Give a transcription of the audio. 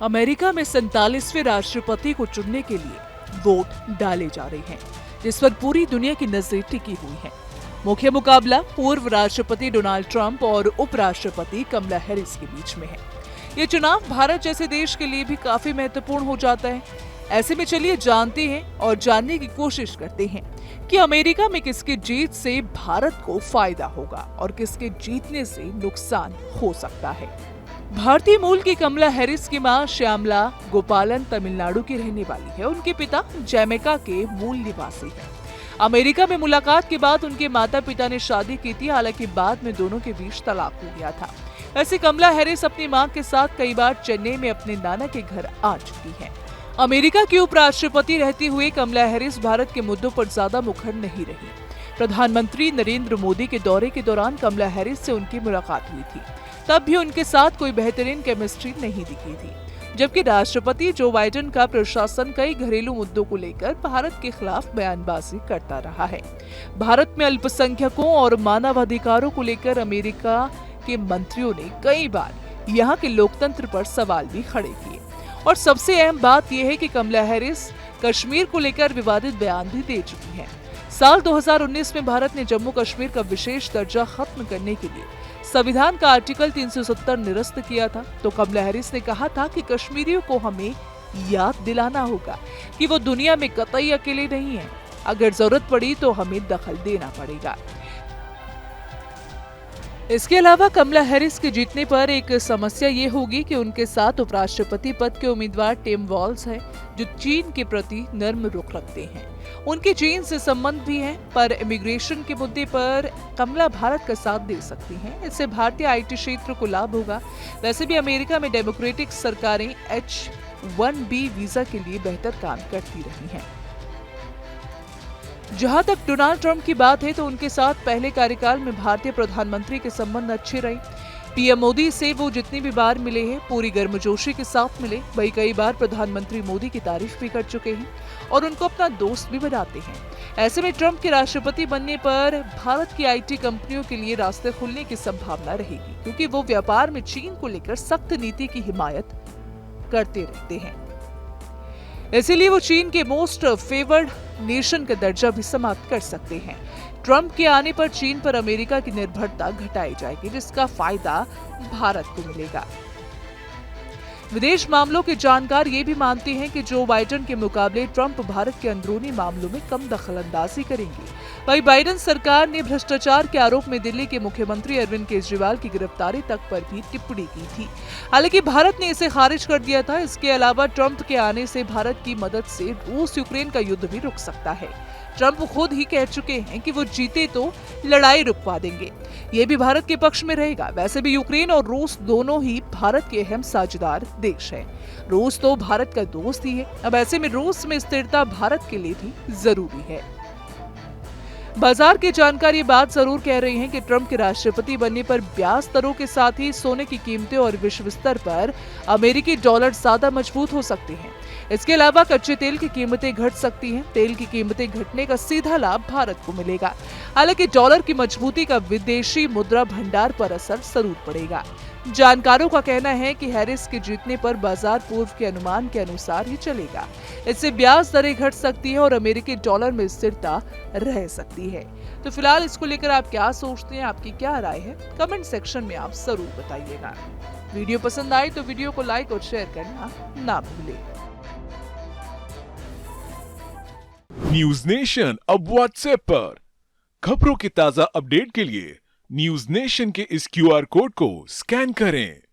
America में 47वें राष्ट्रपति को चुनने के लिए वोट डाले जा रहे हैं, जिस पर पूरी दुनिया की नजर टिकी हुई है। मुख्य मुकाबला पूर्व राष्ट्रपति डोनाल्ड ट्रंप और उपराष्ट्रपति कमला हैरिस के बीच में है। ये चुनाव भारत जैसे देश के लिए भी काफी महत्वपूर्ण हो जाता है। ऐसे में चलिए जानते हैं और जानने की कोशिश करते हैं कि अमेरिका में किसकी जीत से भारत को फायदा होगा और किसके जीतने से नुकसान हो सकता है। भारतीय मूल की कमला हैरिस की मां श्यामला गोपालन तमिलनाडु की रहने वाली है। उनके पिता जमैका के मूल निवासी हैं। अमेरिका में मुलाकात के बाद उनके माता पिता ने शादी की थी, हालांकि बाद में दोनों के बीच तलाक हो गया था। वैसे कमला हैरिस अपनी मां के साथ कई बार चेन्नई में अपने नाना के घर आ चुकी हैं। अमेरिका की उपराष्ट्रपति रहते हुए कमला हैरिस भारत के मुद्दों पर ज्यादा मुखर नहीं रही। प्रधानमंत्री नरेंद्र मोदी के दौरे के दौरान कमला हैरिस से उनकी मुलाकात हुई थी, तब भी उनके साथ कोई बेहतरीन केमिस्ट्री नहीं दिखी थी। जबकि राष्ट्रपति जो बाइडेन का प्रशासन कई घरेलू मुद्दों को लेकर भारत के खिलाफ बयानबाजी करता रहा है। भारत में अल्पसंख्यकों और मानवाधिकारों को लेकर अमेरिका के मंत्रियों ने कई बार यहाँ के लोकतंत्र पर सवाल भी खड़े किए। और सबसे अहम बात यह है कि कमला हैरिस कश्मीर को लेकर विवादित बयान भी दे चुकी हैं। साल 2019 में भारत ने जम्मू कश्मीर का विशेष दर्जा खत्म करने के लिए संविधान का आर्टिकल 370 निरस्त किया था, तो कमला हैरिस ने कहा था कि कश्मीरियों को हमें याद दिलाना होगा कि वो दुनिया में कतई अकेले नहीं हैं। अगर जरूरत पड़ी तो हमें दखल देना पड़ेगा। इसके अलावा कमला हैरिस के जीतने पर एक समस्या ये होगी कि उनके साथ उपराष्ट्रपति पद के उम्मीदवार टिम वॉल्स हैं, जो चीन के प्रति नर्म रुख रखते हैं। उनके चीन से संबंध भी हैं, पर इमिग्रेशन के मुद्दे पर कमला भारत का साथ दे सकती हैं। इससे भारतीय आईटी क्षेत्र को लाभ होगा। वैसे भी अमेरिका में डेमोक्रेटिक सरकारें H-1B वीजा के लिए बेहतर काम करती रही हैं। जहां तक डोनाल्ड ट्रंप की बात है तो उनके साथ पहले कार्यकाल में भारतीय प्रधानमंत्री के संबंध अच्छे रहे। पीएम मोदी से वो जितनी भी बार मिले हैं पूरी गर्मजोशी के साथ मिले। वही कई बार प्रधानमंत्री मोदी की तारीफ भी कर चुके हैं और उनको अपना दोस्त भी बनाते हैं। ऐसे में ट्रंप के राष्ट्रपति बनने पर भारत की आईटी कंपनियों के लिए रास्ते खुलने की संभावना रहेगी, क्योंकि वो व्यापार में चीन को लेकर सख्त नीति की हिमायत करते रहते हैं। इसीलिए वो चीन के मोस्ट फेवर्ड नेशन का दर्जा भी समाप्त कर सकते हैं। ट्रंप के आने पर चीन पर अमेरिका की निर्भरता घटाई जाएगी, जिसका फायदा भारत को मिलेगा। विदेश मामलों के जानकार ये भी मानते हैं कि जो बाइडेन के मुकाबले ट्रंप भारत के अंदरूनी मामलों में कम दखलंदाजी करेंगे। वहीं बाइडेन सरकार ने भ्रष्टाचार के आरोप में दिल्ली के मुख्यमंत्री अरविंद केजरीवाल की गिरफ्तारी तक पर भी टिप्पणी की थी, हालांकि भारत ने इसे खारिज कर दिया था। इसके अलावा ट्रंप के आने से भारत की मदद से रूस यूक्रेन का युद्ध भी रुक सकता है। ट्रंप खुद ही कह चुके हैं कि वो जीते तो लड़ाई रुकवा देंगे। ये भी भारत के पक्ष में रहेगा। वैसे भी यूक्रेन और रूस दोनों ही भारत के अहम साझेदार देश हैं। रूस तो भारत का दोस्त ही है। अब ऐसे में रूस में स्थिरता भारत के लिए भी जरूरी है। बाजार की जानकार ये बात जरूर कह रहे हैं कि ट्रंप के राष्ट्रपति बनने पर ब्याज दरों के साथ ही सोने की कीमतें और विश्व स्तर पर अमेरिकी डॉलर ज्यादा मजबूत हो सकते हैं। इसके अलावा कच्चे तेल की कीमतें घट सकती हैं। तेल की कीमतें घटने का सीधा लाभ भारत को मिलेगा। हालांकि डॉलर की मजबूती का विदेशी मुद्रा भंडार पर असर जरूर पड़ेगा। जानकारों का कहना है कि हैरिस के जीतने पर बाजार पूर्व के अनुमान के अनुसार ही चलेगा। इससे ब्याज दरें घट सकती है और अमेरिकी डॉलर में स्थिरता रह सकती है। तो फिलहाल इसको लेकर आप क्या सोचते हैं, आपकी क्या राय है, कमेंट सेक्शन में आप जरूर बताइएगा। वीडियो पसंद आए तो वीडियो को लाइक और शेयर करना ना भूलें। न्यूज नेशन अब व्हाट्सएप पर खबरों की ताजा अपडेट के लिए न्यूज नेशन के इस QR कोड को स्कैन करें।